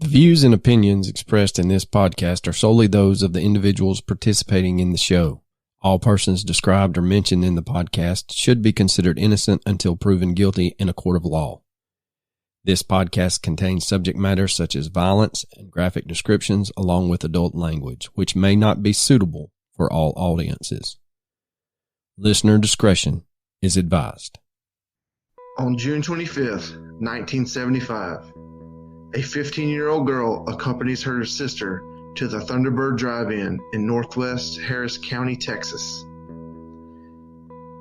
The views and opinions expressed in this podcast are solely those of the individuals participating in the show. All persons described or mentioned in the podcast should be considered innocent until proven guilty in a court of law. This podcast contains subject matter such as violence and graphic descriptions along with adult language, which may not be suitable for all audiences. Listener discretion is advised. On June 25th, 1975, a 15-year-old girl accompanies her sister to the Thunderbird Drive-In in northwest Harris County, Texas.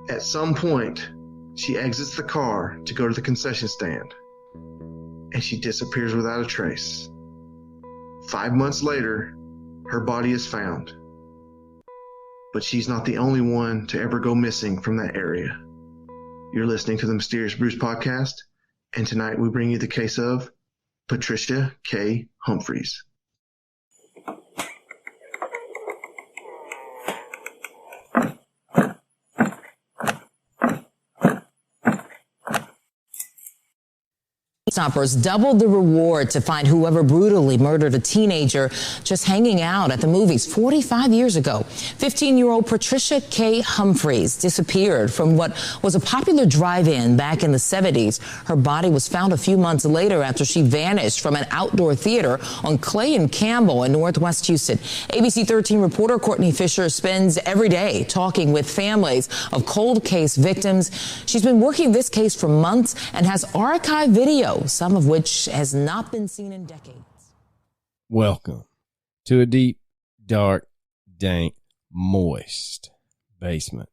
At some point, she exits the car to go to the concession stand, and she disappears without a trace. 5 months later, her body is found. But she's not the only one to ever go missing from that area. You're listening to the Mysterious Bruce podcast, and tonight we bring you the case of Patricia K. Humphreys. Stoppers doubled the reward to find whoever brutally murdered a teenager just hanging out at the movies 45 years ago. 15-year-old Patricia K. Humphreys disappeared from what was a popular drive-in back in the 70s. Her body was found a few months later after she vanished from an outdoor theater on Clay and Campbell in Northwest Houston. ABC 13 reporter Courtney Fisher spends every day talking with families of cold case victims. She's been working this case for months and has archived video, some of which has not been seen in decades. Welcome to a deep, dark, dank, moist basement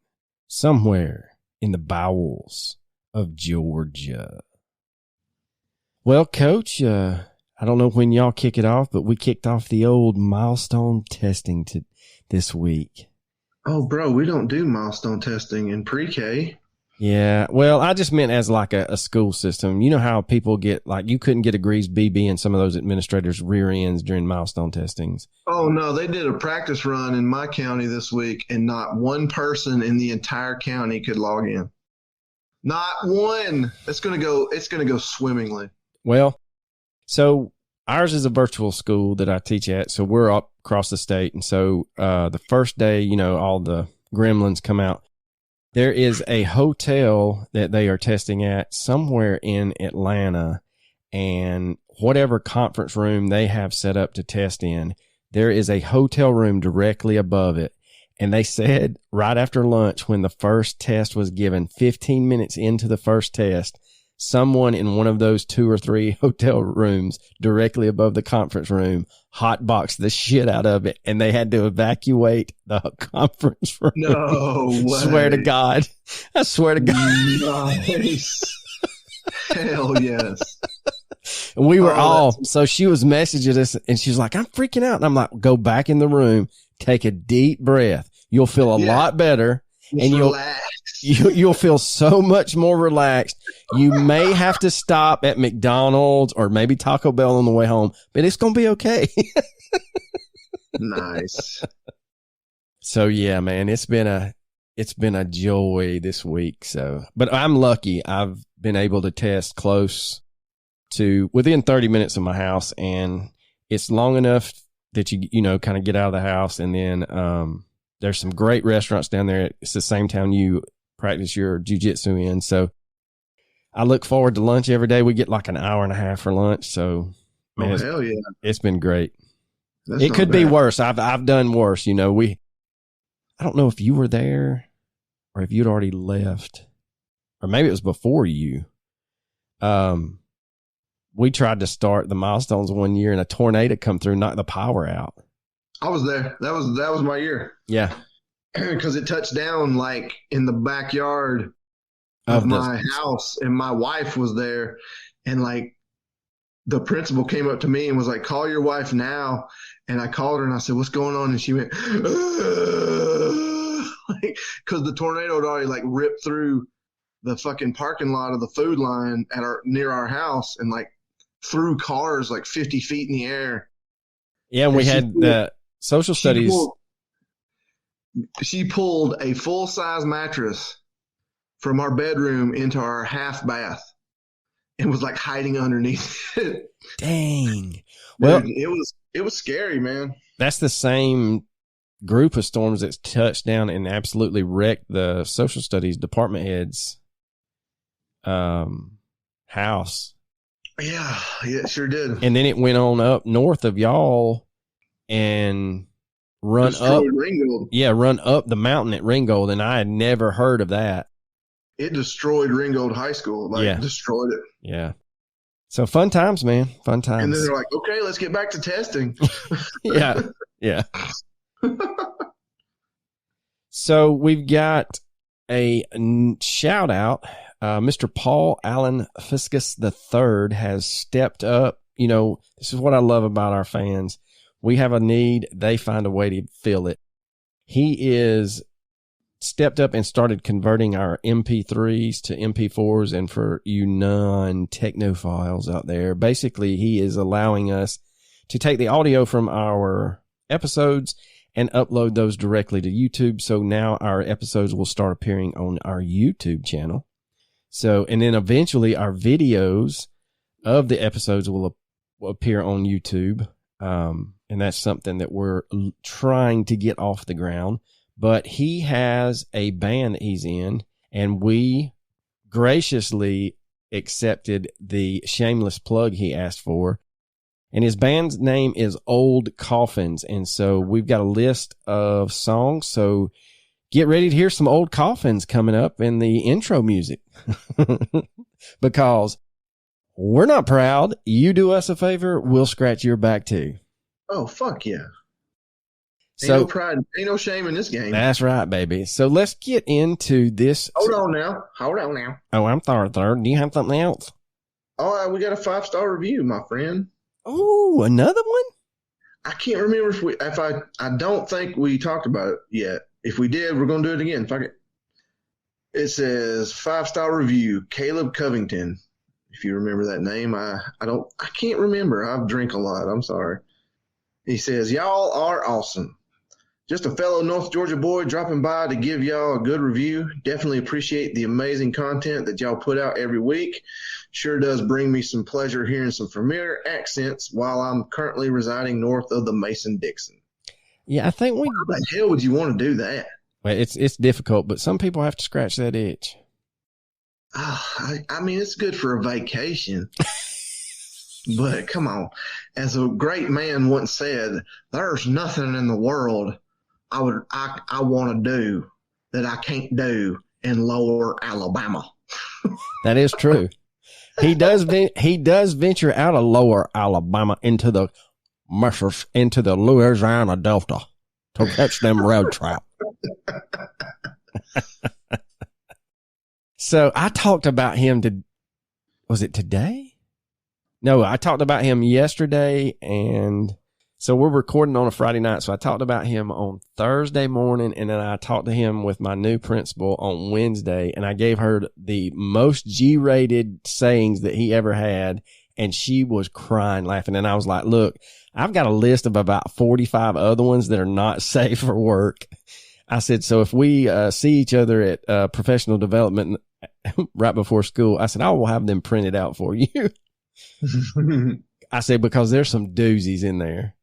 somewhere in the bowels of Georgia. Well, Coach, I don't know when y'all kick it off, but we kicked off the old milestone testing this week. Oh, bro, we don't do milestone testing in pre-K. Yeah, well, I just meant as like a school system. You know how people get, like, you couldn't get a Grease BB in some of those administrators' rear ends during milestone testings. Oh, no, they did a practice run in my county this week, and not one person in the entire county could log in. Not one. It's going to go swimmingly. Well, so ours is a virtual school that I teach at, so we're up across the state. And so the first day, you know, all the gremlins come out. There is a hotel that they are testing at somewhere in Atlanta, and whatever conference room they have set up to test in, there is a hotel room directly above it. And they said right after lunch, when the first test was given, 15 minutes into the first test, someone in one of those 2 or 3 hotel rooms directly above the conference room hotboxed the shit out of it, and they had to evacuate the conference room. No way. Swear to God. I swear to God. Nice. Hell yes. And we were so she was messaging us, and she was like, I'm freaking out. And I'm like, go back in the room, take a deep breath. You'll feel a lot better. And you'll feel so much more relaxed. You may have to stop at McDonald's or maybe Taco Bell on the way home, but it's going to be okay. Nice. So yeah, man, it's been a joy this week. So, but I'm lucky. I've been able to test close to within 30 minutes of my house, and it's long enough that you know, kind of get out of the house, and then, there's some great restaurants down there. It's the same town you practice your jiu-jitsu in. So I look forward to lunch every day. We get like an hour and a half for lunch. So, man, hell yeah. It's been great. It could be worse. I've done worse. You know, I don't know if you were there or if you'd already left, or maybe it was before you. We tried to start the milestones one year, and a tornado come through, knocked the power out. I was there. That was my year. Yeah. Because it touched down like in the backyard of my house, and my wife was there, and like the principal came up to me and was like, call your wife now. And I called her and I said, what's going on? And she went, like, because the tornado had already like ripped through the fucking parking lot of the food line near our house, and like threw cars like 50 feet in the air. Yeah. And we had the social studies. She pulled a full-size mattress from our bedroom into our half bath and was like hiding underneath it. Dang. Well, Dude, it was scary, man. That's the same group of storms that's touched down and absolutely wrecked the social studies department head's house. Yeah, it sure did. And then it went on up north of y'all and run Destroyed up. Ringgold. Yeah, run up the mountain at Ringgold, and I had never heard of that. It destroyed Ringgold High School. Destroyed it. Yeah. So fun times, man. Fun times. And then they're like, okay, let's get back to testing. Yeah. Yeah. So we've got a shout out. Mr. Paul Allen Fiscus III has stepped up. You know, this is what I love about our fans. We have a need. They find a way to fill it. He is stepped up and started converting our MP3s to MP4s. And for you non-technophiles out there, basically he is allowing us to take the audio from our episodes and upload those directly to YouTube. So now our episodes will start appearing on our YouTube channel. So, and then eventually our videos of the episodes will appear on YouTube. And that's something that we're trying to get off the ground. But he has a band that he's in, and we graciously accepted the shameless plug he asked for. And his band's name is Old Coffins. And so we've got a list of songs. So get ready to hear some Old Coffins coming up in the intro music. Because we're not proud. You do us a favor, we'll scratch your back too. Oh, fuck yeah. So, ain't no pride, ain't no shame in this game. That's right, baby. So let's get into this. Hold on now. Oh, I'm sorry, third. Do you have something else? Oh, we got a 5-star review, my friend. Oh, another one? I can't remember if I don't think we talked about it yet. If we did, we're going to do it again. Fuck it. It says 5-star review, Caleb Covington. If you remember that name, I can't remember. I drink a lot. I'm sorry. He says, y'all are awesome. Just a fellow North Georgia boy dropping by to give y'all a good review. Definitely appreciate the amazing content that y'all put out every week. Sure does bring me some pleasure hearing some familiar accents while I'm currently residing north of the Mason-Dixon. Yeah, I think we... How the hell would you want to do that? Well, it's difficult, but some people have to scratch that itch. I mean, it's good for a vacation. But come on. As a great man once said, there's nothing in the world I want to do that I can't do in Lower Alabama. That is true. He does venture out of Lower Alabama into the Louisiana Delta to catch them road trout. So I talked about him was it today? No, I talked about him yesterday, and so we're recording on a Friday night. So I talked about him on Thursday morning, and then I talked to him with my new principal on Wednesday, and I gave her the most G-rated sayings that he ever had, and she was crying, laughing. And I was like, look, I've got a list of about 45 other ones that are not safe for work. I said, so if we see each other at professional development right before school, I said, I will have them printed out for you. I said, because there's some doozies in there.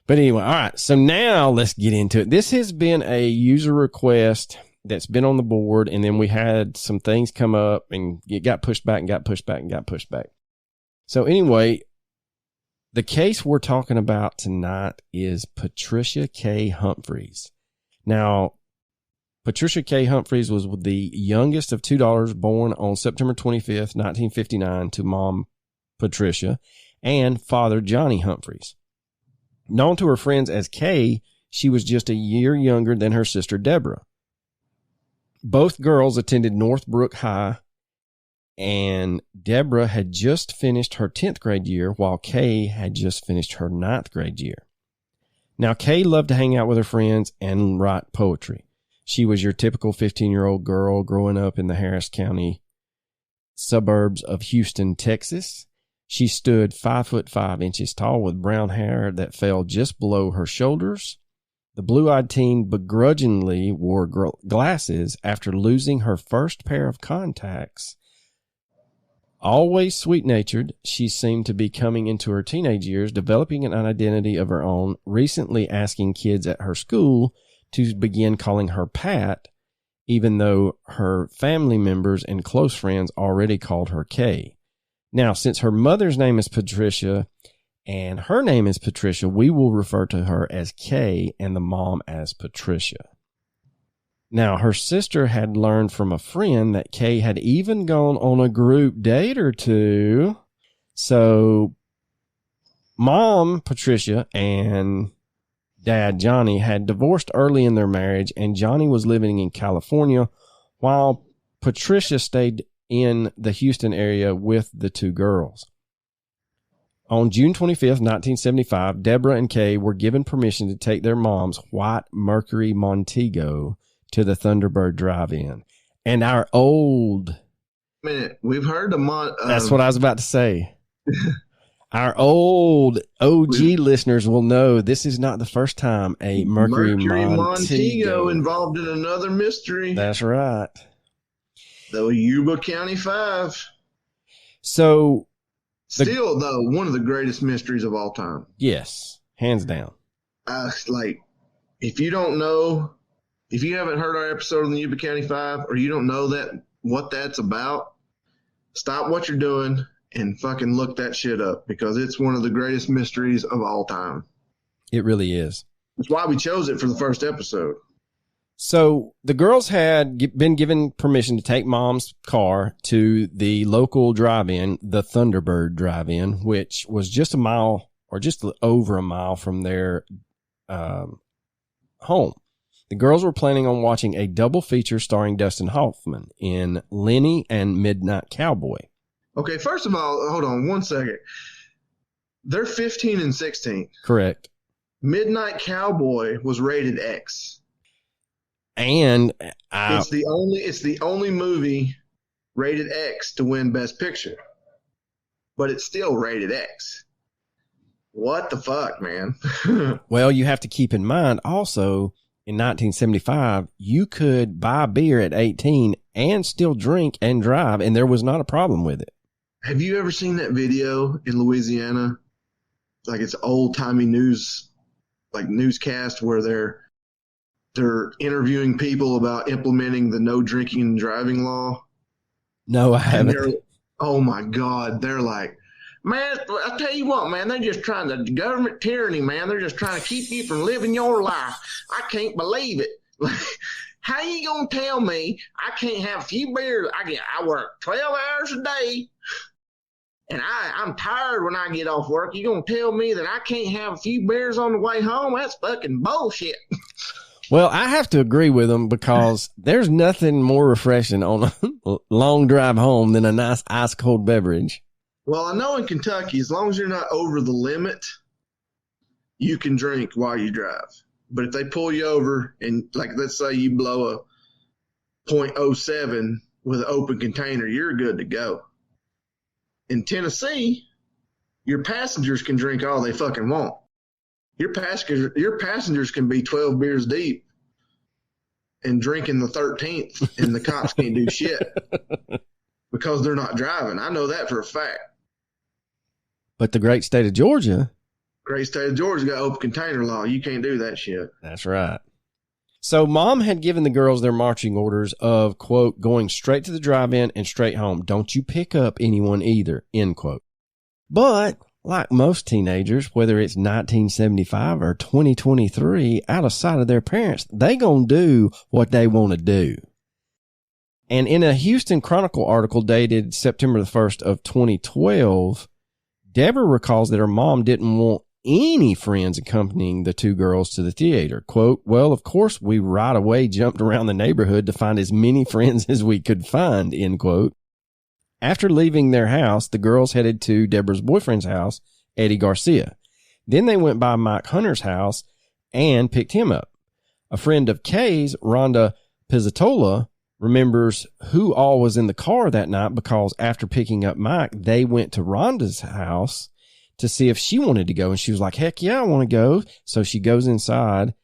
But anyway, all right. So now let's get into it. This has been a user request that's been on the board, and then we had some things come up, and it got pushed back and got pushed back and got pushed back. So anyway, the case we're talking about tonight is Patricia K. Humphreys. Now, Patricia K. Humphreys was the youngest of two daughters born on September 25th, 1959 to mom Patricia and father Johnny Humphreys. Known to her friends as Kay, she was just a year younger than her sister Deborah. Both girls attended Northbrook High, and Deborah had just finished her 10th grade year while Kay had just finished her 9th grade year. Now, Kay loved to hang out with her friends and write poetry. She was your typical 15-year-old girl growing up in the Harris County suburbs of Houston, Texas. She stood 5'5" tall with brown hair that fell just below her shoulders. The blue-eyed teen begrudgingly wore glasses after losing her first pair of contacts Always sweet-natured, she seemed to be coming into her teenage years, developing an identity of her own, recently asking kids at her school to begin calling her Pat, even though her family members and close friends already called her Kay. Now, since her mother's name is Patricia and her name is Patricia, we will refer to her as Kay and the mom as Patricia. Now, her sister had learned from a friend that Kay had even gone on a group date or two. So, mom, Patricia, and dad, Johnny, had divorced early in their marriage, and Johnny was living in California while Patricia stayed in the Houston area with the two girls. On June 25th, 1975, Deborah and Kay were given permission to take their mom's white Mercury Montego to the Thunderbird Drive-In. And our old... Minute, we've heard the... That's what I was about to say. Our old OG listeners will know this is not the first time a Mercury Montego involved in another mystery. That's right. The Yuba County Five. So... Still, though, one of the greatest mysteries of all time. Yes, hands down. If you don't know... If you haven't heard our episode on the Yuba County Five, or you don't know what that's about, stop what you're doing and fucking look that shit up, because it's one of the greatest mysteries of all time. It really is. That's why we chose it for the first episode. So the girls had been given permission to take mom's car to the local drive-in, the Thunderbird Drive-In, which was just a mile or just over a mile from their home. The girls were planning on watching a double feature starring Dustin Hoffman in Lenny and Midnight Cowboy. Okay, first of all, hold on one second. They're 15 and 16. Correct. Midnight Cowboy was rated X. And it's the only movie rated X to win Best Picture. But it's still rated X. What the fuck, man? Well, you have to keep in mind also, in 1975, you could buy beer at 18 and still drink and drive, and there was not a problem with it. Have you ever seen that video in Louisiana? Like, it's old-timey newscast where they're interviewing people about implementing the no drinking and driving law. No, I haven't. Oh my God. They're like, man, I tell you what, man, they're just trying to government tyranny, man. They're just trying to keep you from living your life. I can't believe it. How you going to tell me I can't have a few beers? I work 12 hours a day and I'm tired when I get off work. You going to tell me that I can't have a few beers on the way home? That's fucking bullshit. Well, I have to agree with them, because there's nothing more refreshing on a long drive home than a nice ice cold beverage. Well, I know in Kentucky, as long as you're not over the limit, you can drink while you drive. But if they pull you over and, like, let's say you blow a .07 with an open container, you're good to go. In Tennessee, your passengers can drink all they fucking want. Your passengers can be 12 beers deep and drinking the 13th, and the cops can't do shit because they're not driving. I know that for a fact. But the great state of Georgia got open container law. You can't do that shit. That's right. So mom had given the girls their marching orders of, quote, going straight to the drive-in and straight home. Don't you pick up anyone either, end quote. But like most teenagers, whether it's 1975 or 2023, out of sight of their parents, they gonna do what they want to do. And in a Houston Chronicle article dated September the 1st of 2012, Deborah recalls that her mom didn't want any friends accompanying the two girls to the theater. Quote, well, of course, we right away jumped around the neighborhood to find as many friends as we could find, end quote. After leaving their house, the girls headed to Deborah's boyfriend's house, Eddie Garcia. Then they went by Mike Hunter's house and picked him up. A friend of Kay's, Rhonda Pizzatola, remembers who all was in the car that night, because after picking up Mike, they went to Rhonda's house to see if she wanted to go. And she was like, heck yeah, I want to go. So she goes inside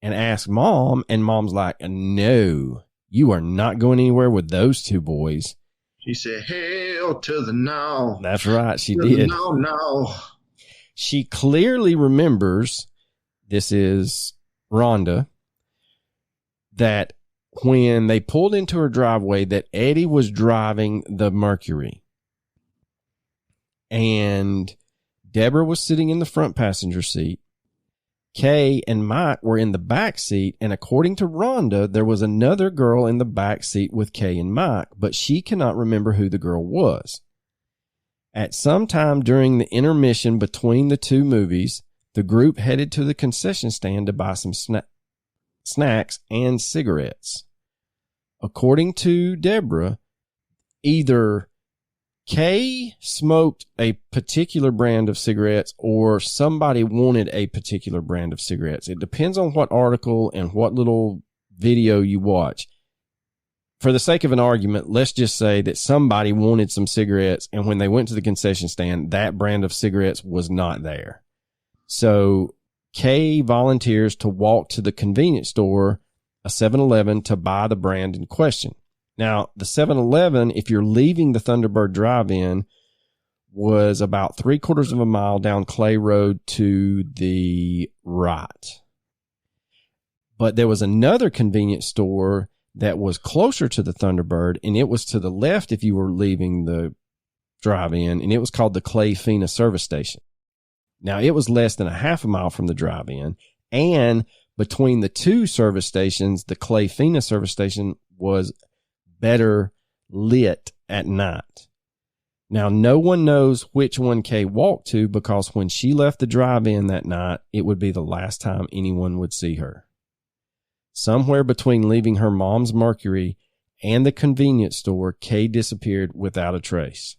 and asks Mom, and Mom's like, no, you are not going anywhere with those two boys. He said, "Hail to the no." That's right, she To the did. no. She clearly remembers, this is Rhonda, that when they pulled into her driveway, that Eddie was driving the Mercury. And Deborah was sitting in the front passenger seat. Kay and Mike were in the back seat, and according to Rhonda, there was another girl in the back seat with Kay and Mike, but she cannot remember who the girl was. At some time during the intermission between the two movies, the group headed to the concession stand to buy some snacks and cigarettes. According to Deborah, either Kay smoked a particular brand of cigarettes or somebody wanted a particular brand of cigarettes. It depends on what article and what little video you watch. For the sake of an argument, let's just say that somebody wanted some cigarettes, and when they went to the concession stand, that brand of cigarettes was not there. So Kay volunteers to walk to the convenience store, a 7-Eleven, to buy the brand in question. Now, the 7-Eleven, if you're leaving the Thunderbird Drive-In, was about 3/4 of a mile down Clay Road to the right. But there was another convenience store that was closer to the Thunderbird, and it was to the left if you were leaving the drive-in, and it was called the Clay Fina service station. Now, it was less than a half a mile from the drive-in, and between the two service stations, the Clay Fina service station was better lit at night. Now, no one knows which one Kay walked to, because when she left the drive-in that night, it would be the last time anyone would see her. Somewhere between leaving her mom's Mercury and the convenience store, Kay disappeared without a trace.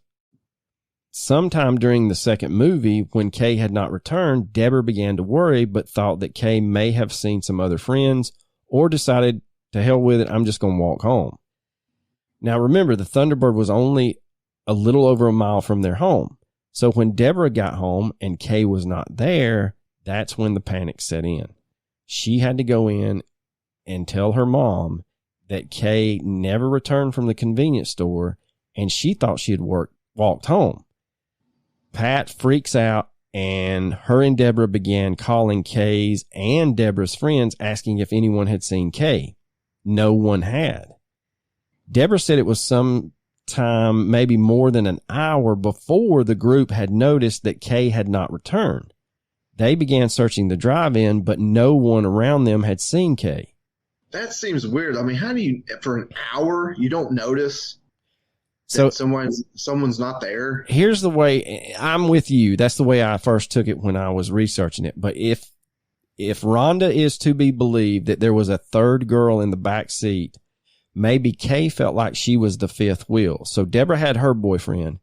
Sometime during the second movie, when Kay had not returned, Deborah began to worry, but thought that Kay may have seen some other friends or decided, to hell with it, I'm just going to walk home. Now, remember, the Thunderbird was only a little over a mile from their home. So when Deborah got home and Kay was not there, that's when the panic set in. She had to go in and tell her mom that Kay never returned from the convenience store, and she thought she had walked home. Pat freaks out, and her and Deborah began calling Kay's and Deborah's friends, asking if anyone had seen Kay. No one had. Deborah said it was some time, maybe more than an hour, before the group had noticed that Kay had not returned. They began searching the drive-in, but no one around them had seen Kay. That seems weird. I mean, how do you, for an hour, you don't notice so that someone's not there? Here's the way, I'm with you. That's the way I first took it when I was researching it. But if Rhonda is to be believed that there was a third girl in the back seat, maybe Kay felt like she was the fifth wheel. So Deborah had her boyfriend.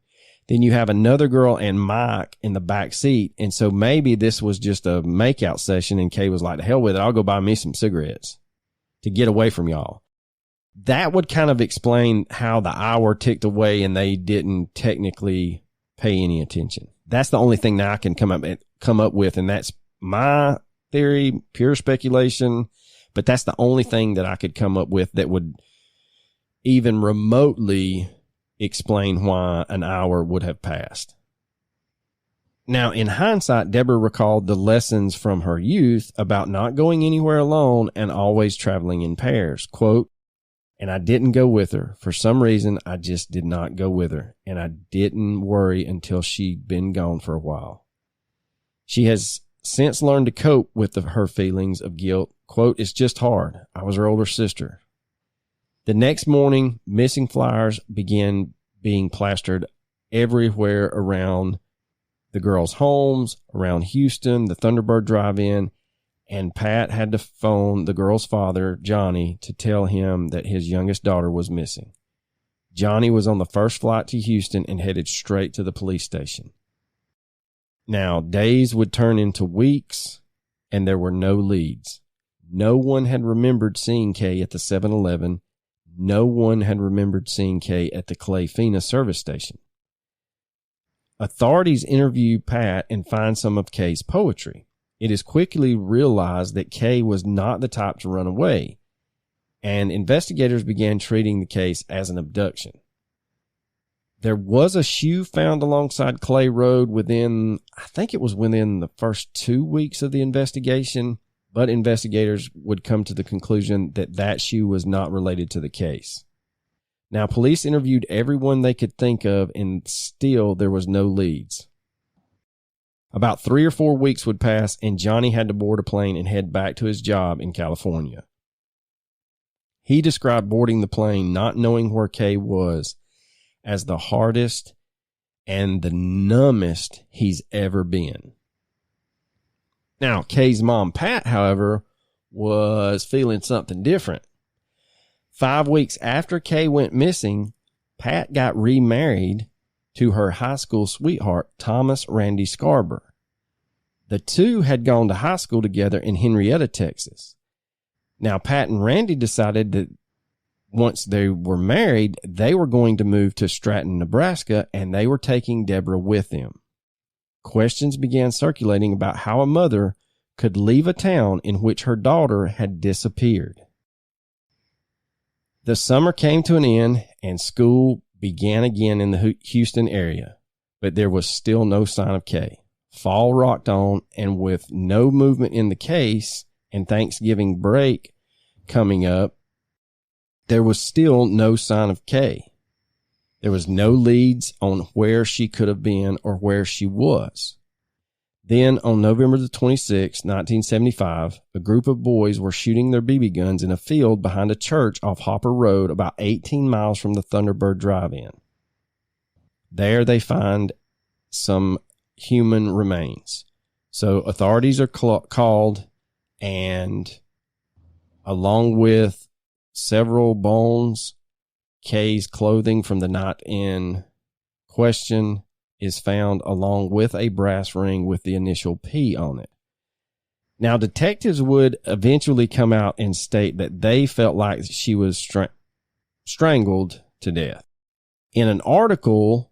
Then you have another girl and Mike in the back seat. And so maybe this was just a makeout session, and Kay was like, to hell with it, I'll go buy me some cigarettes to get away from y'all. That would kind of explain how the hour ticked away and they didn't technically pay any attention. That's the only thing that I can come up with, and that's my theory, pure speculation, but that's the only thing that I could come up with that would even remotely explain why an hour would have passed. Now, in hindsight, Deborah recalled the lessons from her youth about not going anywhere alone and always traveling in pairs. Quote, and I didn't go with her. For some reason, I just did not go with her, and I didn't worry until she'd been gone for a while. She has since learned to cope with her feelings of guilt. Quote, it's just hard. I was her older sister. The next morning, missing flyers began being plastered everywhere around the girls' homes, around Houston, the Thunderbird Drive-In, and Pat had to phone the girl's father, Johnny, to tell him that his youngest daughter was missing. Johnny was on the first flight to Houston and headed straight to the police station. Now, days would turn into weeks, and there were no leads. No one had remembered seeing Kay at the 7-Eleven. No one had remembered seeing Kay at the Clay Fina service station. Authorities interview Pat and find some of Kay's poetry. It is quickly realized that Kay was not the type to run away, and investigators began treating the case as an abduction. There was a shoe found alongside Clay Road I think it was within the first 2 weeks of the investigation, but investigators would come to the conclusion that that shoe was not related to the case. Now, police interviewed everyone they could think of, and still there was no leads. About 3 or 4 weeks would pass, and Johnny had to board a plane and head back to his job in California. He described boarding the plane, not knowing where Kay was, as the hardest and the numbest he's ever been. Now, Kay's mom, Pat, however, was feeling something different. 5 weeks after Kay went missing, Pat got remarried to her high school sweetheart, Thomas Randy Scarborough. The two had gone to high school together in Henrietta, Texas. Now, Pat and Randy decided that once they were married, they were going to move to Stratton, Nebraska, and they were taking Deborah with them. Questions began circulating about how a mother could leave a town in which her daughter had disappeared. The summer came to an end, and school began again in the Houston area, but there was still no sign of Kay. Fall rocked on, and with no movement in the case and Thanksgiving break coming up, there was still no sign of Kay. There was no leads on where she could have been or where she was. Then, on November the 26th, 1975, a group of boys were shooting their BB guns in a field behind a church off Hopper Road, about 18 miles from the Thunderbird Drive-In. There they find some human remains. So authorities are called, and along with several bones, Kay's clothing from the night in question is found, along with a brass ring with the initial P on it. Now, detectives would eventually come out and state that they felt like she was strangled to death. In an article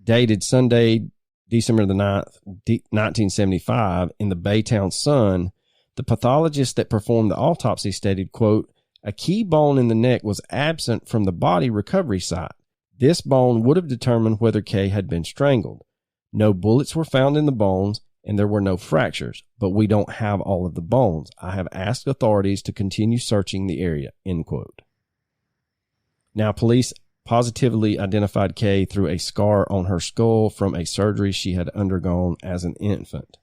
dated Sunday, December the 9th, 1975, in the Baytown Sun, the pathologist that performed the autopsy stated, quote, "A key bone in the neck was absent from the body recovery site. This bone would have determined whether Kay had been strangled. No bullets were found in the bones, and there were no fractures, but we don't have all of the bones. I have asked authorities to continue searching the area," end quote. Now, police positively identified Kay through a scar on her skull from a surgery she had undergone as an infant.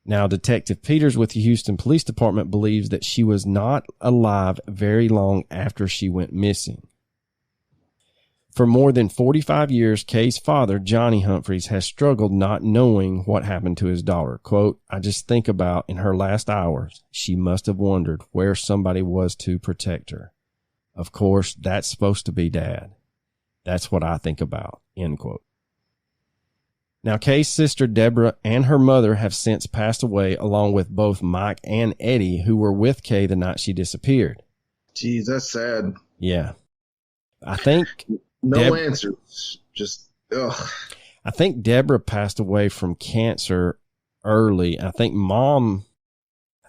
Now, Detective Peters with the Houston Police Department believes that she was not alive very long after she went missing. For more than 45 years, Kay's father, Johnny Humphreys, has struggled not knowing what happened to his daughter. Quote, "I just think about in her last hours, she must have wondered where somebody was to protect her. Of course, that's supposed to be Dad. That's what I think about," end quote. Now, Kay's sister, Deborah, and her mother have since passed away, along with both Mike and Eddie, who were with Kay the night she disappeared. Geez, that's sad. Yeah. I think... No answers. Just, ugh. I think Deborah passed away from cancer early. I think mom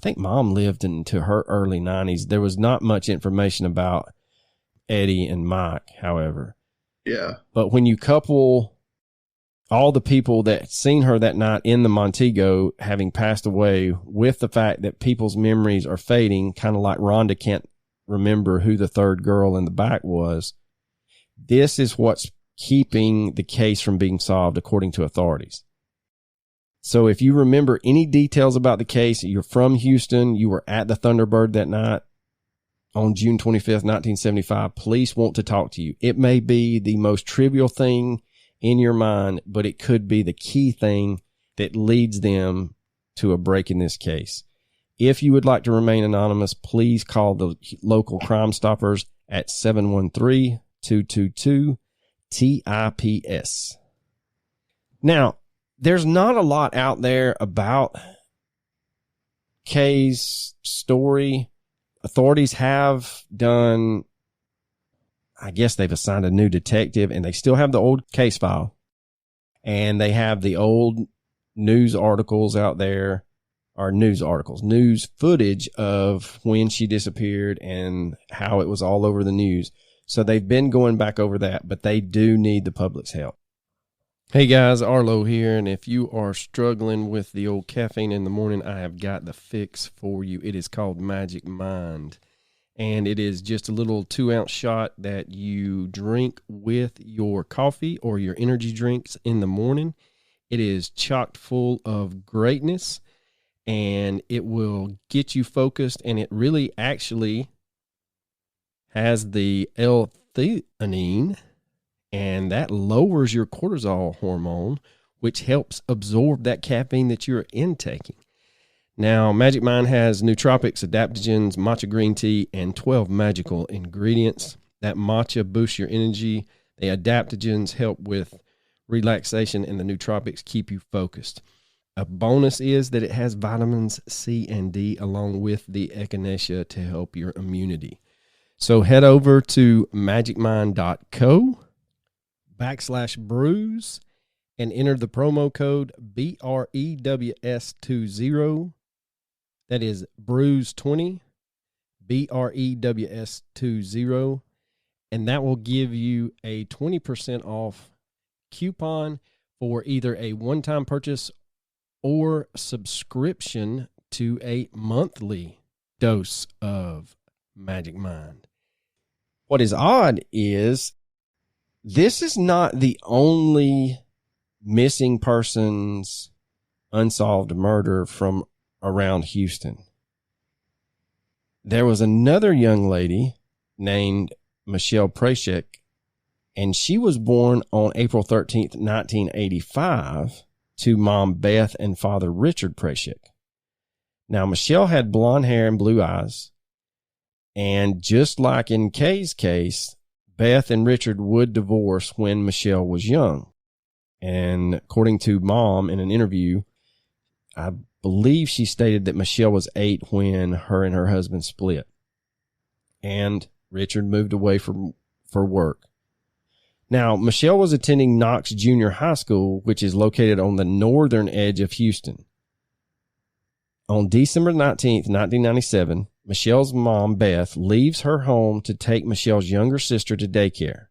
lived into her early 90s. There was not much information about Eddie and Mike, however. Yeah. But when you couple all the people that seen her that night in the Montego having passed away with the fact that people's memories are fading, kind of like Rhonda can't remember who the third girl in the back was, this is what's keeping the case from being solved, according to authorities. So if you remember any details about the case, you're from Houston, you were at the Thunderbird that night on June 25th, 1975, police want to talk to you. It may be the most trivial thing in your mind, but it could be the key thing that leads them to a break in this case. If you would like to remain anonymous, please call the local Crime Stoppers at 713-222-TIPS. Now, there's not a lot out there about Kay's story. Authorities have done, I guess they've assigned a new detective, and they still have the old case file, and they have the old news articles out there, or news footage of when she disappeared and how it was all over the news. So they've been going back over that, but they do need the public's help. Hey guys, Arlo here, and if you are struggling with the old caffeine in the morning, I have got the fix for you. It is called Magic Mind, and it is just a little 2-ounce shot that you drink with your coffee or your energy drinks in the morning. It is chock full of greatness, and it will get you focused, and it really actually has the L-theanine, and that lowers your cortisol hormone, which helps absorb that caffeine that you're intaking. Now, Magic Mind has nootropics, adaptogens, matcha green tea, and 12 magical ingredients. That matcha boosts your energy. The adaptogens help with relaxation, and the nootropics keep you focused. A bonus is that it has vitamins C and D along with the echinacea to help your immunity. So head over to magicmind.co/brews and enter the promo code BREWS20. That is brews20, BREWS20, and that will give you a 20% off coupon for either a one-time purchase or subscription to a monthly dose of Magic Mind. What is odd is this is not the only missing persons unsolved murder from around Houston. There was another young lady named Michelle Prasek, and she was born on April 13th, 1985 to Mom Beth and Father Richard Prasek. Now, Michelle had blonde hair and blue eyes. And just like in Kay's case, Beth and Richard would divorce when Michelle was young. And according to Mom in an interview, I believe she stated that Michelle was 8 when her and her husband split. And Richard moved away for work. Now, Michelle was attending Knox Junior High School, which is located on the northern edge of Houston. On December 19th, 1997, Michelle's mom, Beth, leaves her home to take Michelle's younger sister to daycare.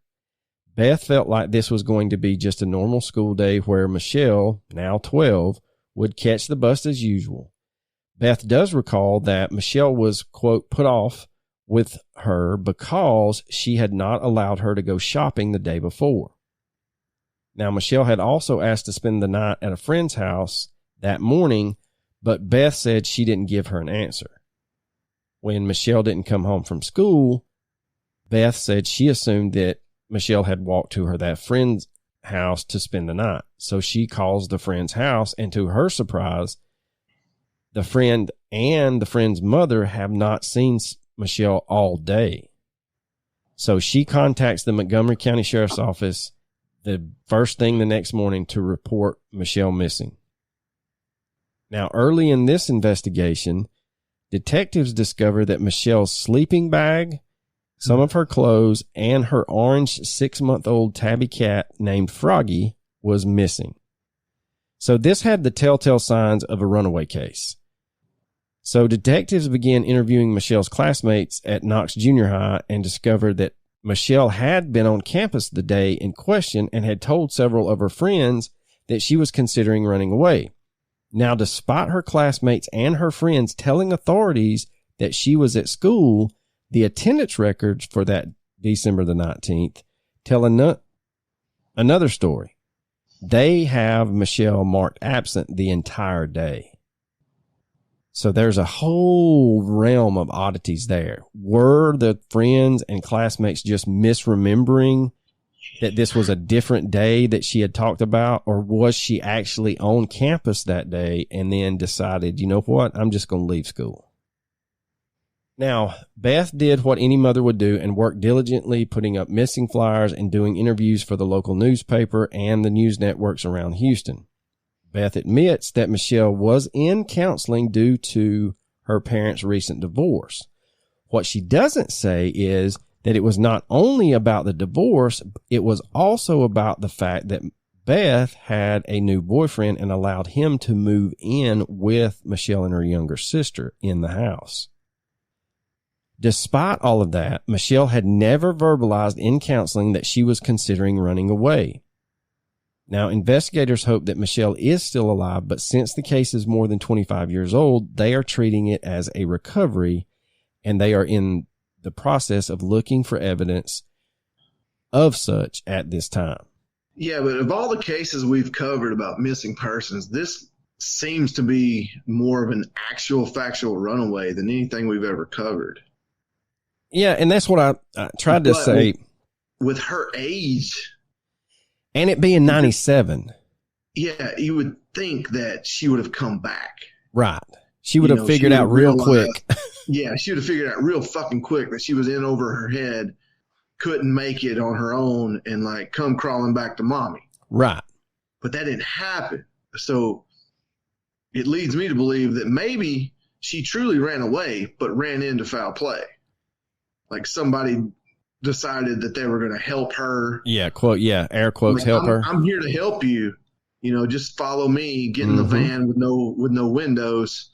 Beth felt like this was going to be just a normal school day where Michelle, now 12, would catch the bus as usual. Beth does recall that Michelle was, quote, put off with her because she had not allowed her to go shopping the day before. Now, Michelle had also asked to spend the night at a friend's house that morning, but Beth said she didn't give her an answer. When Michelle didn't come home from school, Beth said she assumed that Michelle had walked to that friend's house to spend the night. So she calls the friend's house, and to her surprise, the friend and the friend's mother have not seen Michelle all day. So she contacts the Montgomery County Sheriff's Office the first thing the next morning to report Michelle missing. Now, early in this investigation, detectives discover that Michelle's sleeping bag, some of her clothes, and her orange 6-month-old tabby cat named Froggy was missing. So this had the telltale signs of a runaway case. So detectives began interviewing Michelle's classmates at Knox Junior High and discovered that Michelle had been on campus the day in question and had told several of her friends that she was considering running away. Now, despite her classmates and her friends telling authorities that she was at school, the attendance records for that December the 19th tell another story. They have Michelle marked absent the entire day. So there's a whole realm of oddities there. Were the friends and classmates just misremembering that this was a different day that she had talked about, or was she actually on campus that day and then decided, you know what, I'm just going to leave school? Now, Beth did what any mother would do and worked diligently putting up missing flyers and doing interviews for the local newspaper and the news networks around Houston. Beth admits that Michelle was in counseling due to her parents' recent divorce. What she doesn't say is that it was not only about the divorce, it was also about the fact that Beth had a new boyfriend and allowed him to move in with Michelle and her younger sister in the house. Despite all of that, Michelle had never verbalized in counseling that she was considering running away. Now, investigators hope that Michelle is still alive, but since the case is more than 25 years old, they are treating it as a recovery, and they are in the process of looking for evidence of such at this time. Yeah, but of all the cases we've covered about missing persons, this seems to be more of an actual factual runaway than anything we've ever covered. Yeah, and that's what I tried to say. With her age. And it being 97. Yeah, you would think that she would have come back. Right. She would have figured out real quick. Yeah, she would have figured out real fucking quick that she was in over her head, couldn't make it on her own, and like come crawling back to mommy. Right. But that didn't happen. So it leads me to believe that maybe she truly ran away, but ran into foul play. Like somebody decided that they were going to help her. Yeah, quote, yeah, air quotes, like, help her. I'm here to help you. You know, just follow me, get in the van with no windows,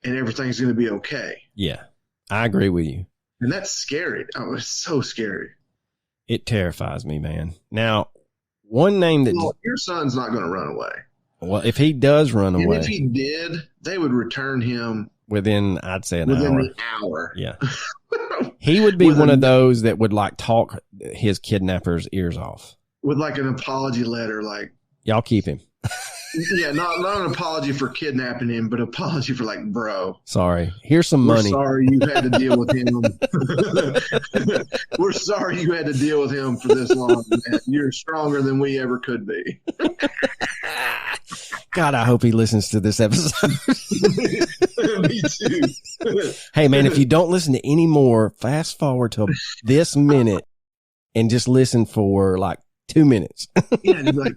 and everything's going to be okay. Yeah, I agree with you. And that's scary. Oh, it's so scary. It terrifies me, man. Now, one name that... Well, your son's not going to run away. Well, if he does run away... And if he did, they would return him... Within, I'd say, within hour. An hour. Yeah. He would be one of those that would like talk his kidnapper's ears off. With like an apology letter, like... Y'all keep him. Yeah, not an apology for kidnapping him, but apology for like, bro. Sorry. Here's some money. We're sorry you had to deal with him. We're sorry you had to deal with him for this long, man. You're stronger than we ever could be. God, I hope he listens to this episode. Me too. Hey, man, if you don't listen to any more, fast forward to this minute and just listen for like 2 minutes. Yeah, like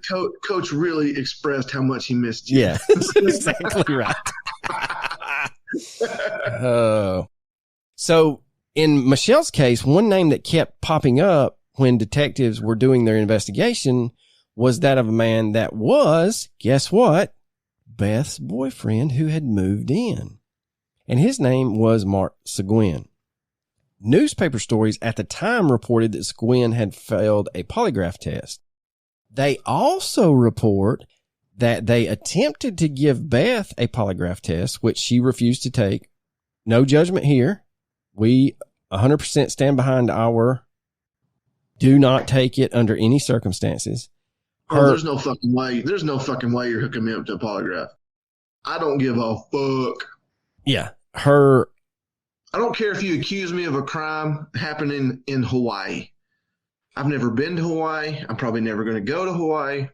Coach really expressed how much he missed you. Yeah, exactly right. So in Michelle's case, one name that kept popping up when detectives were doing their investigation was that of a man that was, guess what, Beth's boyfriend who had moved in. And his name was Mark Seguin. Newspaper stories at the time reported that Seguin had failed a polygraph test. They also report that they attempted to give Beth a polygraph test, which she refused to take. No judgment here. We 100% stand behind our do not take it under any circumstances. There's no fucking way. There's no fucking way you're hooking me up to a polygraph. I don't give a fuck. Yeah. I don't care if you accuse me of a crime happening in Hawaii. I've never been to Hawaii. I'm probably never going to go to Hawaii.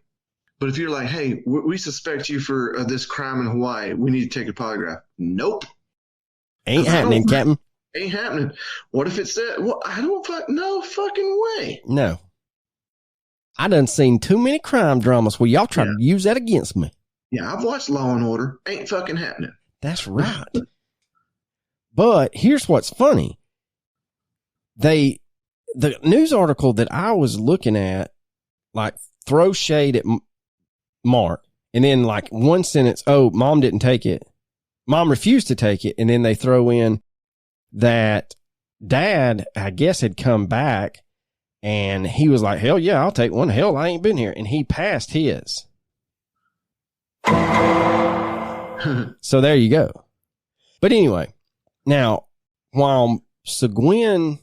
But if you're like, hey, we suspect you for this crime in Hawaii, we need to take a polygraph. Nope. Ain't happening, Captain. Ain't happening. What if it said, well, no fucking way. No. I done seen too many crime dramas where y'all try to use that against me. Yeah, I've watched Law and Order. Ain't fucking happening. That's right. But here's what's funny. The news article that I was looking at, like, throw shade at Mark, and then like one sentence, oh, mom didn't take it. Mom refused to take it. And then they throw in that dad, I guess, had come back and he was like, hell yeah, I'll take one. Hell, I ain't been here. And he passed his. So there you go. But anyway, now, while Seguin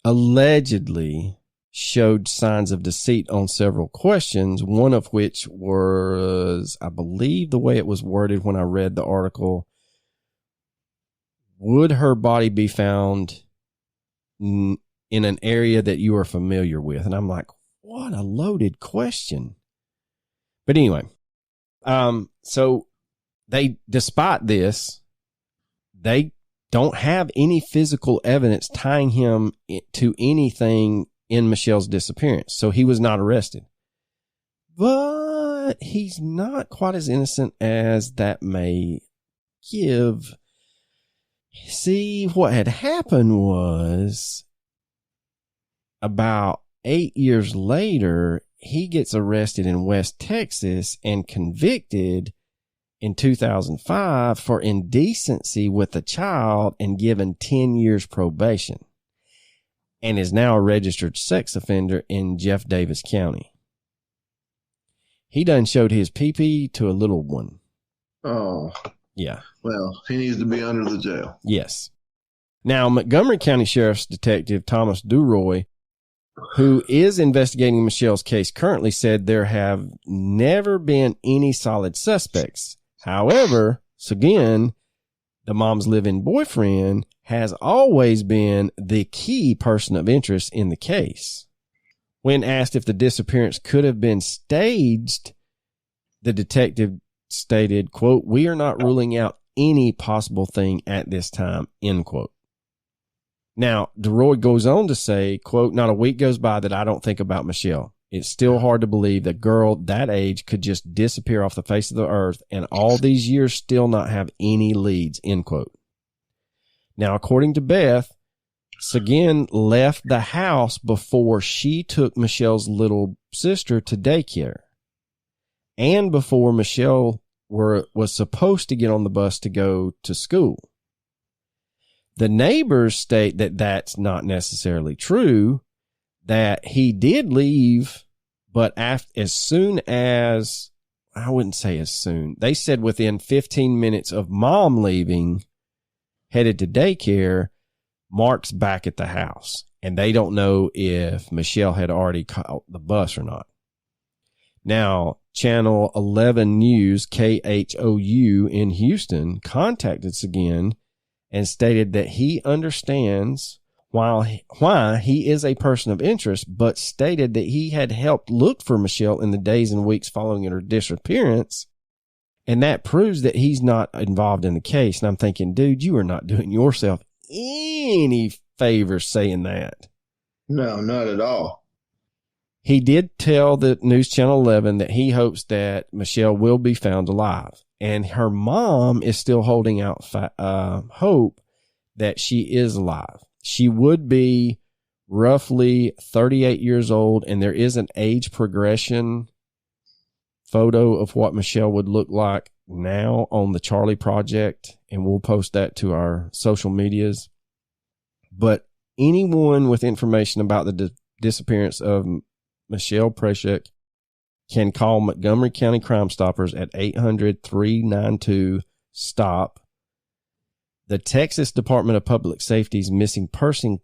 allegedly showed signs of deceit on several questions, one of which was, I believe the way it was worded when I read the article, would her body be found in an area that you are familiar with? And I'm like, what a loaded question. But anyway, so despite this, they don't have any physical evidence tying him to anything in Michelle's disappearance. So he was not arrested. But he's not quite as innocent as that may give. See, what had happened was about 8 years later, he gets arrested in West Texas and convicted. in 2005 for indecency with a child and given 10 years probation, and is now a registered sex offender in Jeff Davis County. He done showed his pee-pee to a little one. Oh. Yeah. Well, he needs to be under the jail. Yes. Now, Montgomery County Sheriff's Detective Thomas Duroy, who is investigating Michelle's case, currently said there have never been any solid suspects. However, Seguin, the mom's live-in boyfriend, has always been the key person of interest in the case. When asked if the disappearance could have been staged, the detective stated, quote, "We are not ruling out any possible thing at this time," end quote. Now, DeRoy goes on to say, quote, "Not a week goes by that I don't think about Michelle. It's still hard to believe that a girl that age could just disappear off the face of the earth and all these years still not have any leads," end quote. Now, according to Beth, Seguin left the house before she took Michelle's little sister to daycare and before Michelle was supposed to get on the bus to go to school. The neighbors state that that's not necessarily true, that he did leave, but as soon as, I wouldn't say as soon, they said within 15 minutes of mom leaving, headed to daycare, Mark's back at the house, and they don't know if Michelle had already caught the bus or not. Now, Channel 11 News, KHOU in Houston, contacted Seguin and stated that he understands why he is a person of interest, but stated that he had helped look for Michelle in the days and weeks following her disappearance, and that proves that he's not involved in the case. And I'm thinking, dude, you are not doing yourself any favor saying that. No, not at all. He did tell the News Channel 11 that he hopes that Michelle will be found alive, and her mom is still holding out hope that she is alive. She would be roughly 38 years old, and there is an age progression photo of what Michelle would look like now on the Charlie Project, and we'll post that to our social medias. But anyone with information about the disappearance of Michelle Prasek can call Montgomery County Crime Stoppers at 800-392-STOP. The Texas Department of Public Safety's Missing Persons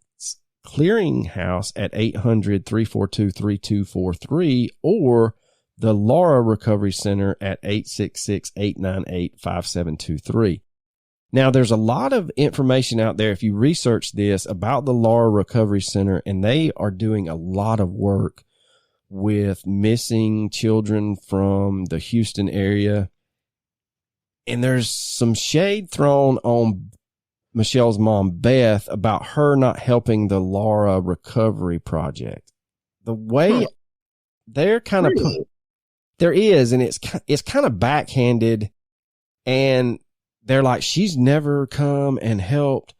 Clearinghouse at 800-342-3243, or the Laura Recovery Center at 866-898-5723. Now, there's a lot of information out there if you research this about the Laura Recovery Center, and they are doing a lot of work with missing children from the Houston area. And there's some shade thrown on Michelle's mom, Beth, about her not helping the Laura Recovery Project. The way they're kind of there is, and it's kind of backhanded, and they're like, she's never come and helped,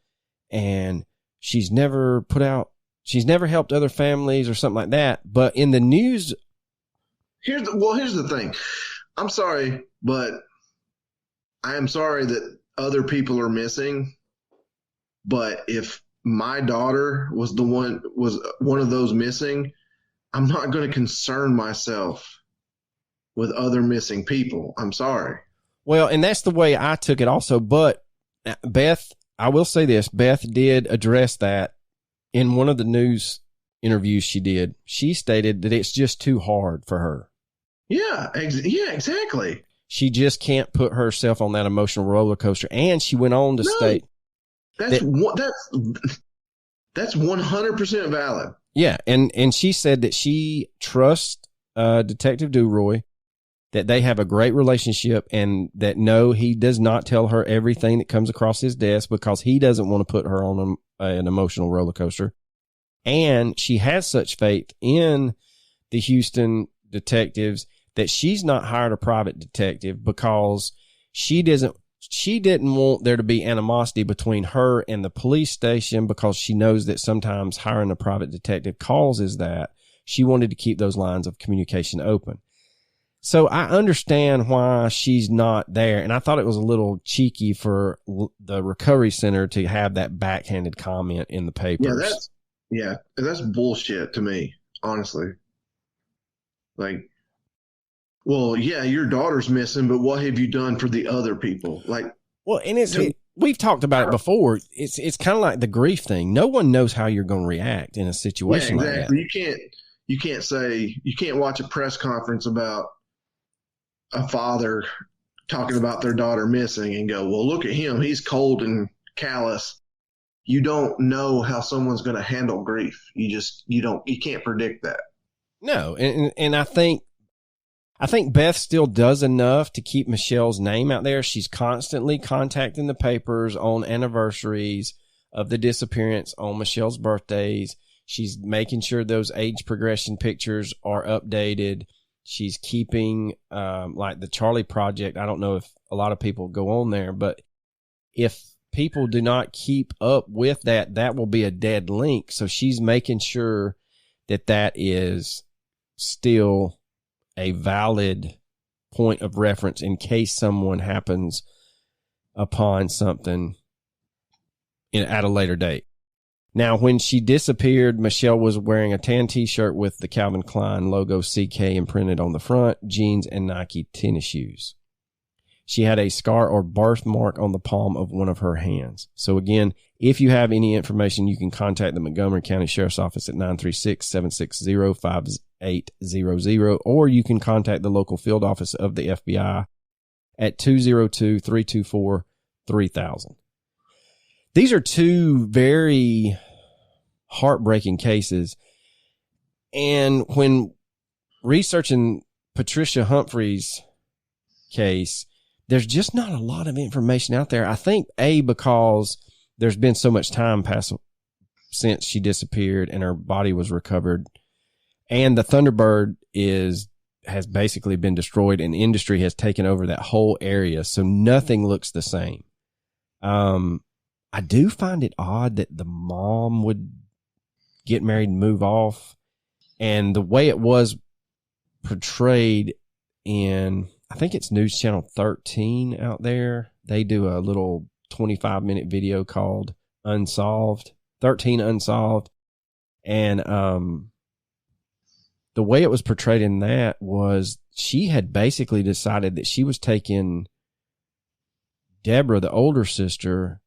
and she's never helped other families or something like that. But in the news, here's the thing. I'm sorry, but I am sorry that other people are missing. But if my daughter was one of those missing, I'm not going to concern myself with other missing people. I'm sorry. Well, and that's the way I took it also. But Beth, I will say this, Beth did address that in one of the news interviews she did. She stated that it's just too hard for her. Yeah, exactly. She just can't put herself on that emotional roller coaster. And she went on to state that's 100% valid. Yeah, and she said that she trusts Detective Duroy, that they have a great relationship, and that no, he does not tell her everything that comes across his desk because he doesn't want to put her on an emotional roller coaster. And she has such faith in the Houston detectives that she's not hired a private detective because she didn't want there to be animosity between her and the police station, because she knows that sometimes hiring a private detective causes that. She wanted to keep those lines of communication open. So I understand why she's not there. And I thought it was a little cheeky for the recovery center to have that backhanded comment in the papers. That's bullshit to me, honestly. Like, well, yeah, your daughter's missing, but what have you done for the other people? Like, well, and we've talked about it before. It's kind of like the grief thing. No one knows how you're going to react in a situation like that. You can't watch a press conference about a father talking about their daughter missing and go, well, look at him. He's cold and callous. You don't know how someone's going to handle grief. You can't predict that. No. And I think Beth still does enough to keep Michelle's name out there. She's constantly contacting the papers on anniversaries of the disappearance, on Michelle's birthdays. She's making sure those age progression pictures are updated. She's keeping, like the Charlie Project. I don't know if a lot of people go on there, but if people do not keep up with that, that will be a dead link. So she's making sure that is still a valid point of reference in case someone happens upon something at a later date. Now, when she disappeared, Michelle was wearing a tan T-shirt with the Calvin Klein logo CK imprinted on the front, jeans, and Nike tennis shoes. She had a scar or birthmark on the palm of one of her hands. So again, if you have any information, you can contact the Montgomery County Sheriff's Office at 936-760-5800, or you can contact the local field office of the FBI at 202-324-3000. These are two very heartbreaking cases. And when researching Patricia Humphreys' case, there's just not a lot of information out there. I think, because there's been so much time passed since she disappeared and her body was recovered. And the Thunderbird has basically been destroyed, and industry has taken over that whole area. So nothing looks the same. I do find it odd that the mom would get married and move off. And the way it was portrayed in, I think it's News Channel 13 out there. They do a little 25-minute video called Unsolved, 13 Unsolved. And the way it was portrayed in that was she had basically decided that she was taking Deborah, the older sister,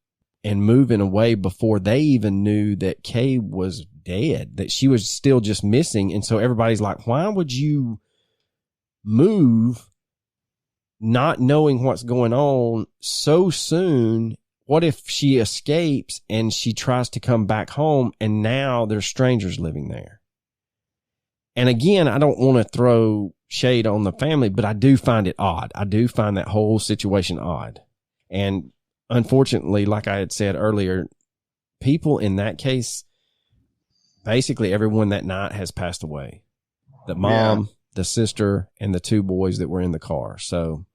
and moving away before they even knew that Kay was dead, that she was still just missing. And so everybody's like, why would you move not knowing what's going on so soon? What if she escapes and she tries to come back home and now there's strangers living there? And again, I don't want to throw shade on the family, but I do find it odd. I do find that whole situation odd. And unfortunately, like I had said earlier, people in that case, basically everyone that night has passed away. The mom, the sister, and the two boys that were in the car. So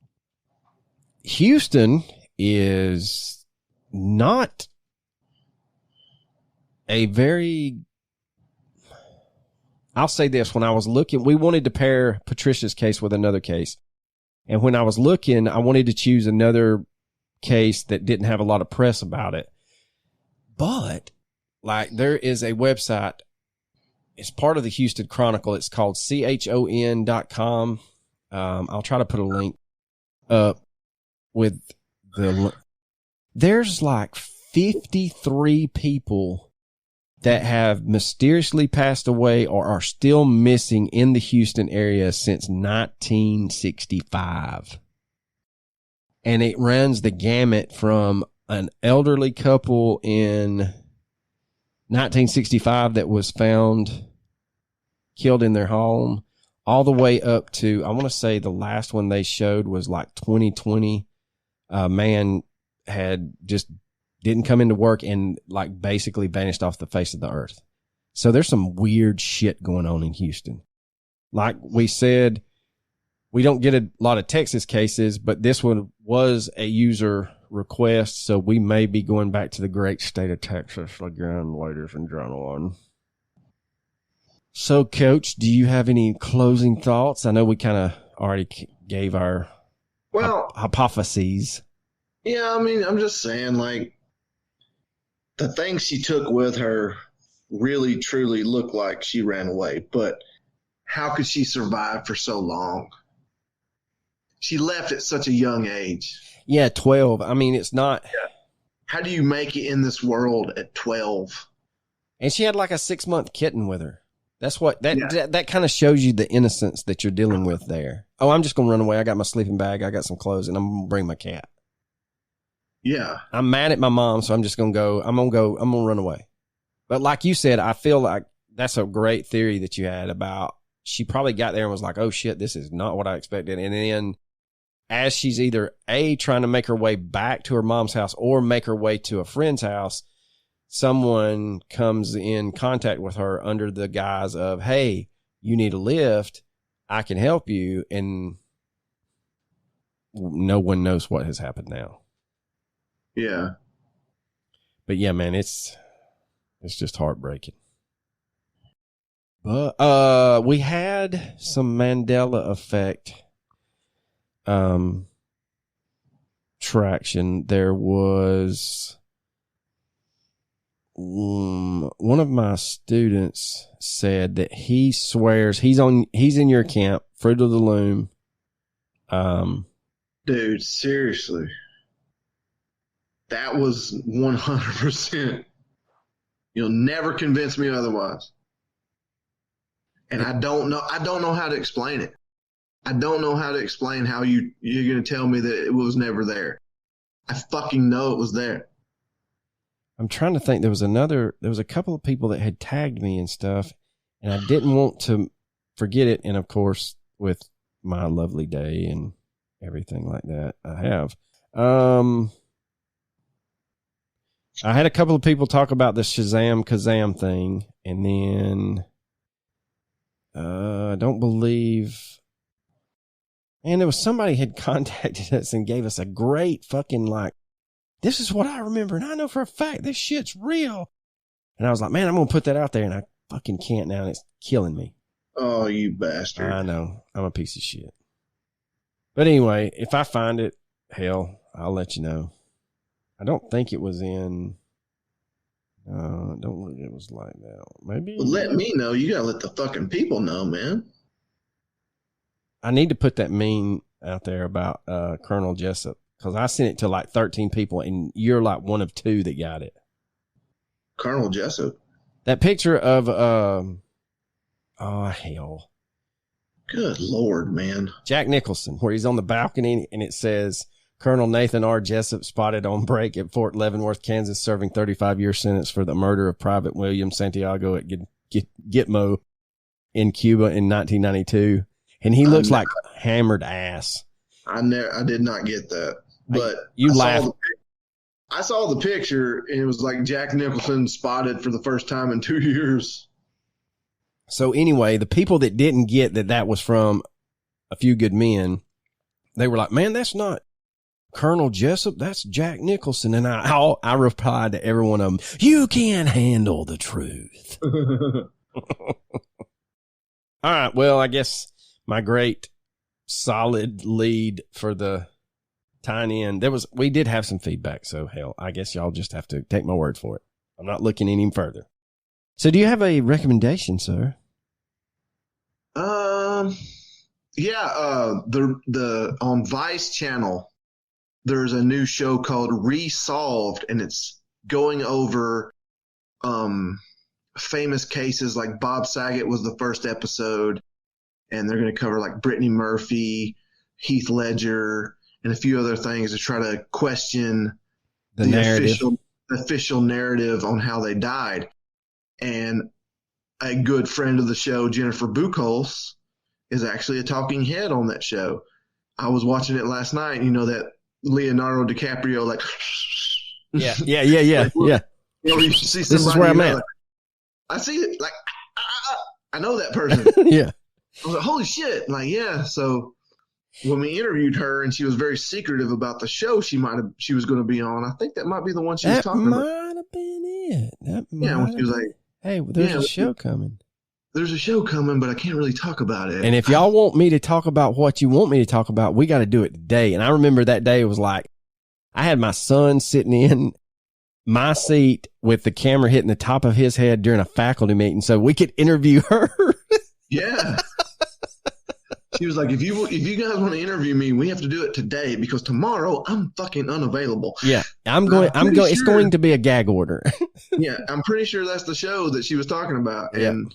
Houston is not a very, I'll say this, when I was looking, we wanted to pair Patricia's case with another case. And when I was looking, I wanted to choose another case that didn't have a lot of press about it. But like, there is a website, it's part of the Houston Chronicle. It's called chon.com. I'll try to put a link up with there's like 53 people that have mysteriously passed away or are still missing in the Houston area since 1965. And it runs the gamut from an elderly couple in 1965 that was found killed in their home, all the way up to, I want to say the last one they showed was like 2020. A man had just didn't come into work and like basically vanished off the face of the earth. So there's some weird shit going on in Houston. Like we said, we don't get a lot of Texas cases, but this one was a user request, so we may be going back to the great state of Texas again, ladies and gentlemen. So, Coach, do you have any closing thoughts? I know we kind of already gave our hypotheses. Yeah, I mean, I'm just saying, like, the things she took with her really, truly looked like she ran away. But how could she survive for so long? She left at such a young age. Yeah, 12. I mean, it's not. Yeah. How do you make it in this world at 12? And she had like a 6-month kitten with her. That's what that kind of shows you the innocence that you're dealing with there. Oh, I'm just going to run away. I got my sleeping bag. I got some clothes, and I'm going to bring my cat. Yeah. I'm mad at my mom, so I'm just going to go. I'm going to run away. But like you said, I feel like that's a great theory that you had about she probably got there and was like, oh shit, this is not what I expected. And then as she's either trying to make her way back to her mom's house or make her way to a friend's house, someone comes in contact with her under the guise of, hey, you need a lift. I can help you. And no one knows what has happened now. Yeah. But yeah, man, it's just heartbreaking. But we had some Mandela effect traction. There was one of my students said that he swears he's in your camp, Fruit of the Loom. Dude, seriously. That was 100%. You'll never convince me otherwise. And I don't know how to explain it. I don't know how to explain how you're going to tell me that it was never there. I fucking know it was there. I'm trying to think. There was a couple of people that had tagged me and stuff, and I didn't want to forget it. And of course, with my lovely day and everything like that, I have. I had a couple of people talk about the Shazam Kazam thing, and then I don't believe. And there was somebody had contacted us and gave us a great fucking like, this is what I remember, and I know for a fact this shit's real. And I was like, man, I'm gonna put that out there, and I fucking can't now, and it's killing me. Oh, you bastard! I know, I'm a piece of shit. But anyway, if I find it, hell, I'll let you know. I don't think it was in. Don't think it was like that. Maybe. Well, let me know. You gotta let the fucking people know, man. I need to put that meme out there about Colonel Jessup, because I sent it to like 13 people, and you're like one of 2 that got it. Colonel Jessup. That picture of oh hell. Good Lord, man. Jack Nicholson, where he's on the balcony, and it says Colonel Nathan R. Jessup spotted on break at Fort Leavenworth, Kansas, serving 35-year sentence for the murder of Private William Santiago at Gitmo in Cuba in 1992. And he looks like hammered ass. I did not get that, but you laugh. I saw the picture, and it was like Jack Nicholson spotted for the first time in 2 years. So anyway, the people that didn't get that was from A Few Good Men, they were like, man, that's not Colonel Jessup, that's Jack Nicholson. And I replied to every one of them, you can't handle the truth. All right. Well, I guess my great solid lead for the tying in, we did have some feedback. So hell, I guess y'all just have to take my word for it. I'm not looking any further. So do you have a recommendation, sir? Yeah, the on Vice channel, there's a new show called Resolved, and it's going over famous cases. Like Bob Saget was the first episode, and they're going to cover like Brittany Murphy, Heath Ledger, and a few other things to try to question the official narrative on how they died. And a good friend of the show, Jennifer Buchholz, is actually a talking head on that show. I was watching it last night. You know that Leonardo DiCaprio, like, yeah. You know, you see this is where I'm at. Like, I see it. Like, I know that person. Yeah. I was like, holy shit. Like, yeah. So when we interviewed her and she was very secretive about the show she was going to be on, I think that might be the one she was talking about. That might have been it. When she was like, hey, there's a show coming. there's a show coming, but I can't really talk about it. And if y'all want me to talk about what you want me to talk about, we got to do it today. And I remember that day, it was like, I had my son sitting in my seat with the camera hitting the top of his head during a faculty meeting so we could interview her. Yeah. She was like, if you guys want to interview me, we have to do it today because tomorrow I'm fucking unavailable. Yeah. It's going to be a gag order. Yeah. I'm pretty sure that's the show that she was talking about. And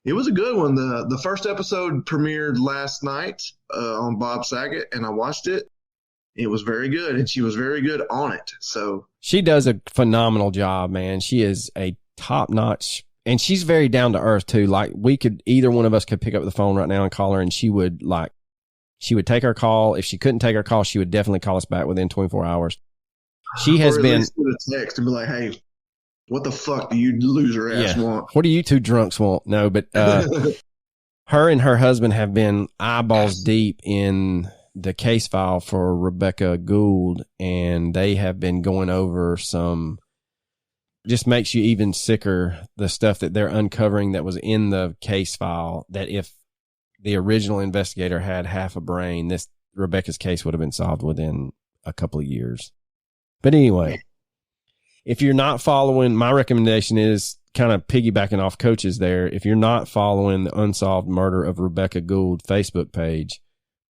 it was a good one. The first episode premiered last night on Bob Saget, and I watched it. It was very good, and she was very good on it. So she does a phenomenal job, man. She is a top-notch, and she's very down to earth too. Like either one of us could pick up the phone right now and call her, and she would take our call. If she couldn't take our call, she would definitely call us back within 24 hours. She has been a text and be like, "Hey, what the fuck do you loser ass want? What do you two drunks want?" No, but her and her husband have been eyeballs deep in the case file for Rebecca Gould, and they have been going over some, just makes you even sicker, the stuff that they're uncovering that was in the case file, that if the original investigator had half a brain, Rebecca's case would have been solved within a couple of years. But anyway, if you're not following, my recommendation is kind of piggybacking off Coach's there. If you're not following the Unsolved Murder of Rebecca Gould Facebook page,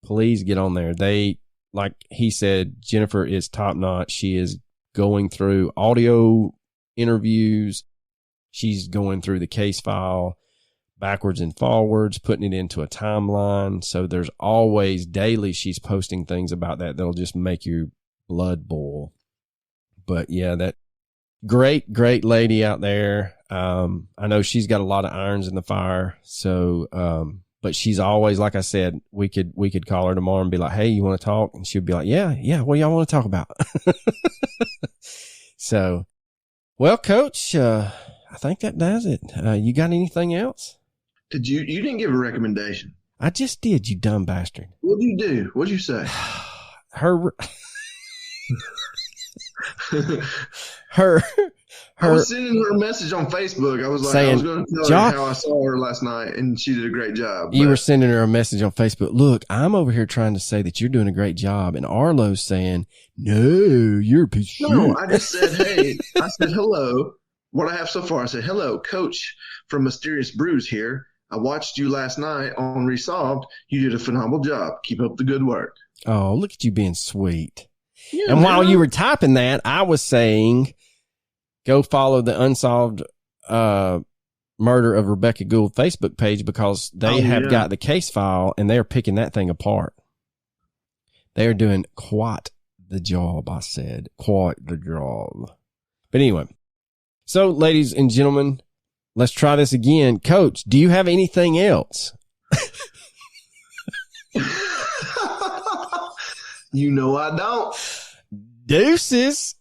please get on there. They, like he said, Jennifer is top notch. She is going through audio interviews. She's going through the case file backwards and forwards, putting it into a timeline. So there's always daily, she's posting things about that'll just make your blood boil. But yeah, that great lady out there. I know she's got a lot of irons in the fire. So, but she's always, like I said, we could call her tomorrow and be like, "Hey, you want to talk?" And she'd be like, yeah. What do y'all want to talk about? So, well, Coach, I think that does it. You got anything else? You didn't give a recommendation. I just did, you dumb bastard. What'd you do? What'd you say? I was sending her a message on Facebook. I was like, I was going to tell her how I saw her last night, and she did a great job. You were sending her a message on Facebook. Look, I'm over here trying to say that you're doing a great job, and Arlo's saying, no, you're a piece of shit. No, I just said, hey, I said, hello. What I have so far, I said, hello, Coach from Mysterious Brews here. I watched you last night on Resolved. You did a phenomenal job. Keep up the good work. Oh, look at you being sweet. Yeah, and while you were typing that, I was saying, go follow the Unsolved Murder of Rebecca Gould Facebook page, because they have got the case file and they're picking that thing apart. They're doing quite the job, I said. Quite the job. But anyway, so ladies and gentlemen, let's try this again. Coach, do you have anything else? You know I don't. Deuces.